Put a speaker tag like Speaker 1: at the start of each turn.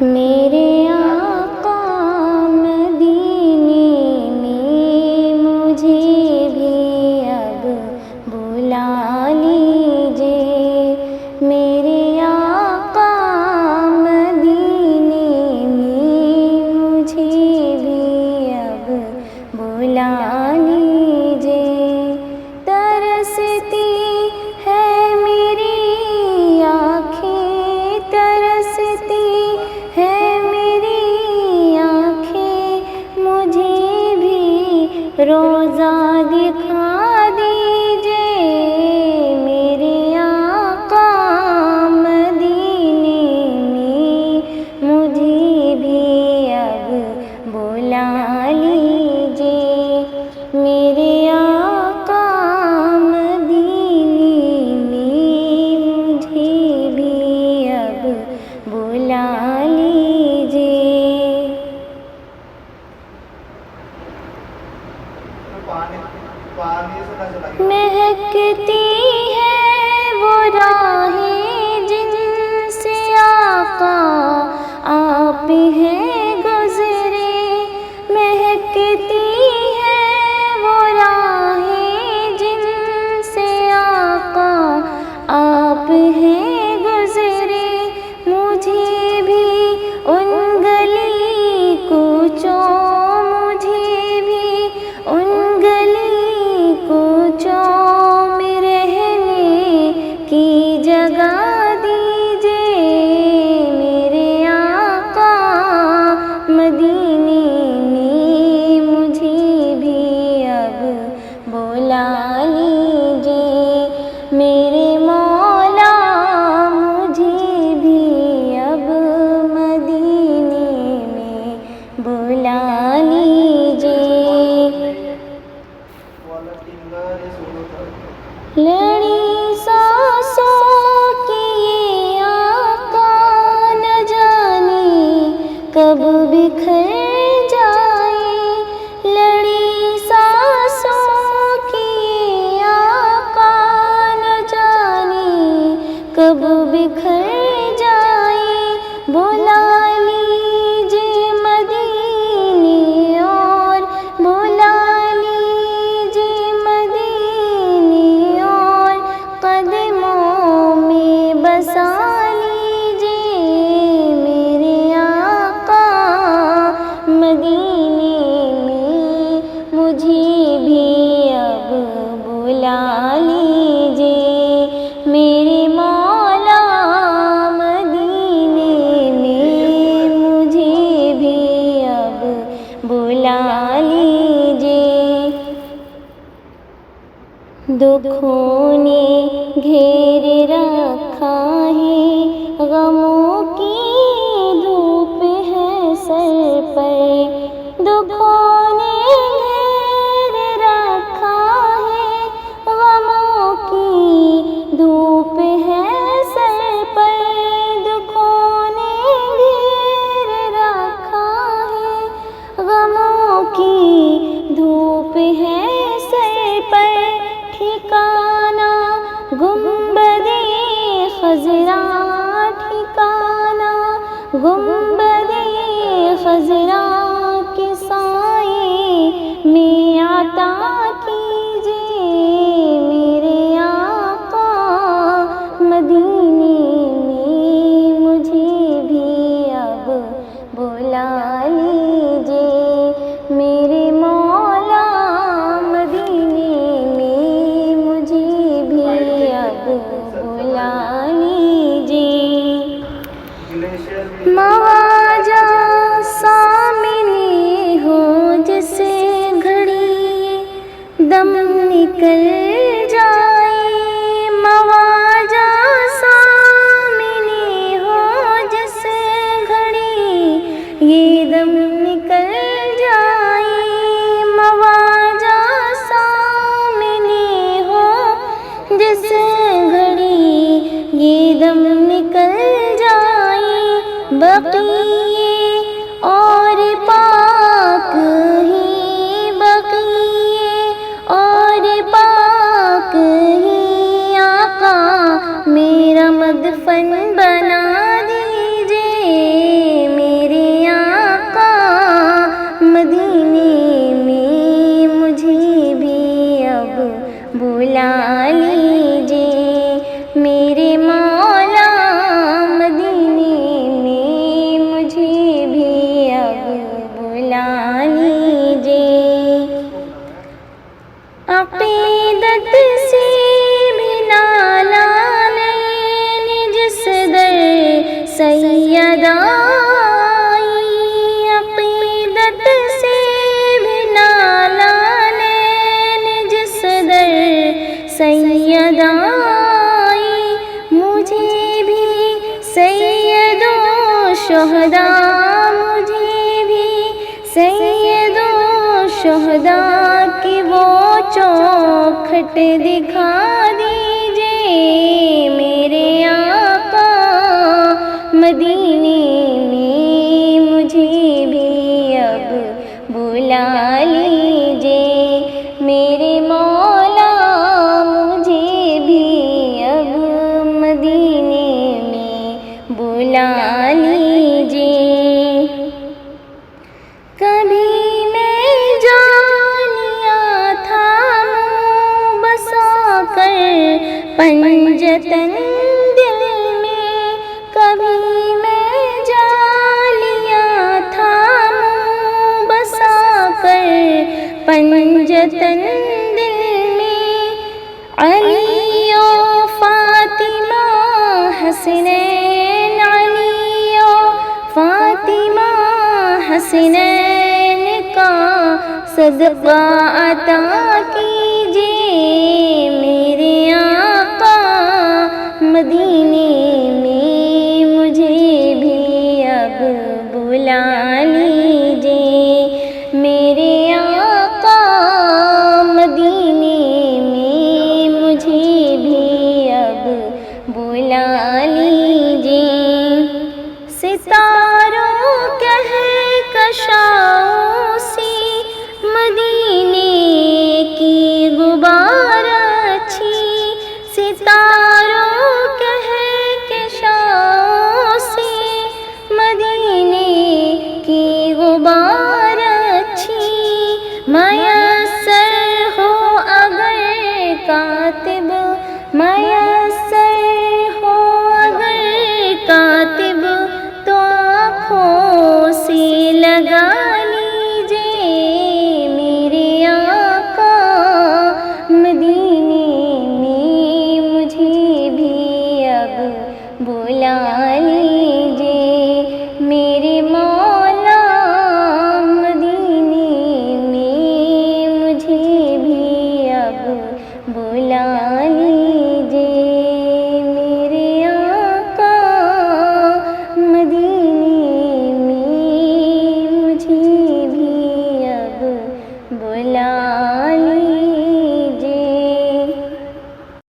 Speaker 1: میرے آقا مدینے میں مجھے بھی اب بلا لیجئے، میرے آقا مدینے میں مجھے بھی اب بلا لیجئے۔ ترستی ہے میری آنکھیں، ترستی ہے میری آنکھیں، مجھے بھی روضہ دکھا دیجئے، میرے آقا مدینے میں مجھے بھی اب بلا لیجئے، میرے آقا مدینے میں مجھے بھی اب بلا لیجئے۔ مہکتی ہے وہ راہیں جن سے آقا آپ ہیں گزرے، مہکتی ہے وہ راہیں جن سے آقا آپ ہیں گزرے، مجھے بھی ان گلی کوچوں، مجھے بھی ان گلی کوچوں میں رہنے کی جگہ دیجئے، میرے آقا مدینے میں مجھے بھی اب بلا لیجئے، میرے مولا مجھے بھی اب مدینے میں بلا لیجئے۔ لڑی سانسوں کی یہ آقا نہ جانے کب بکھر جائے، لڑی سانسوں کی یہ آقا نہ جانے کب بکھر جائے، بلا لیجئے مدینے اور بلا لیجئے مدینے اور قدموں میں بسا لیجئے، میرے آقا مدینے میں مجھے بھی اب بلا لیجئے، میرے مولا مدینے میں مجھے بھی اب بلا لیجئے۔ دکھوں نے گھیر رکھا ہے، غموں کی دھوپ ہے سر پر، دکھوں نے گھیر رکھا ہے، غموں کی دھوپ ہے سر پر، دکھوں نے گھیر رکھا ہے، غموں کی دھوپ ہے سر پر، ٹھکانہ گنبد خضرا، ٹھکانہ گنبد خضرا کے سائے میں عطا کیجئے، میرے آقا مدینے میں مجھے بھی اب بلا لیجئے، میرے مولا مدینے میں مجھے بھی اب بلا لیجئے۔ مواجہ سامنے ہو جیسے گھڑی دم نکل جائے، مواجہ سامنے ہو جیسے گھڑی یہ دم نکل جائے، مواجہ سامنے ہو جیسے گھڑی یہ دم نکل جائے، بقیے اور پاک ہی، بقیے اور پاک سیدائی عقیدت سے بھی نالا لین جس در سیدائی مجھے بھی سید و شہداء مجھے بھی سید و شہداء کی وہ چوکھٹ دکھا دیجئے میرے آقا مدینے میں مجھے بھی اب بلا لیجئے میرے مولا مجھے بھی اب مدینے میں بلا لیجئے کبھی میں جانیا تھا منہ بسا کر پنجتن دل میں کبھی میں جانیا تھا منہ بسا کر پنجتن دل میں علی و فاطمہ حسنین علی و فاطمہ حسنین کا صدقہ عطا کیجئے میرے آقا مدینے میں مجھے بھی اب بلا لیجئے میرے آقا مدینے میں مجھے بھی اب بلا لیجئے ستاروں کہکشاؤں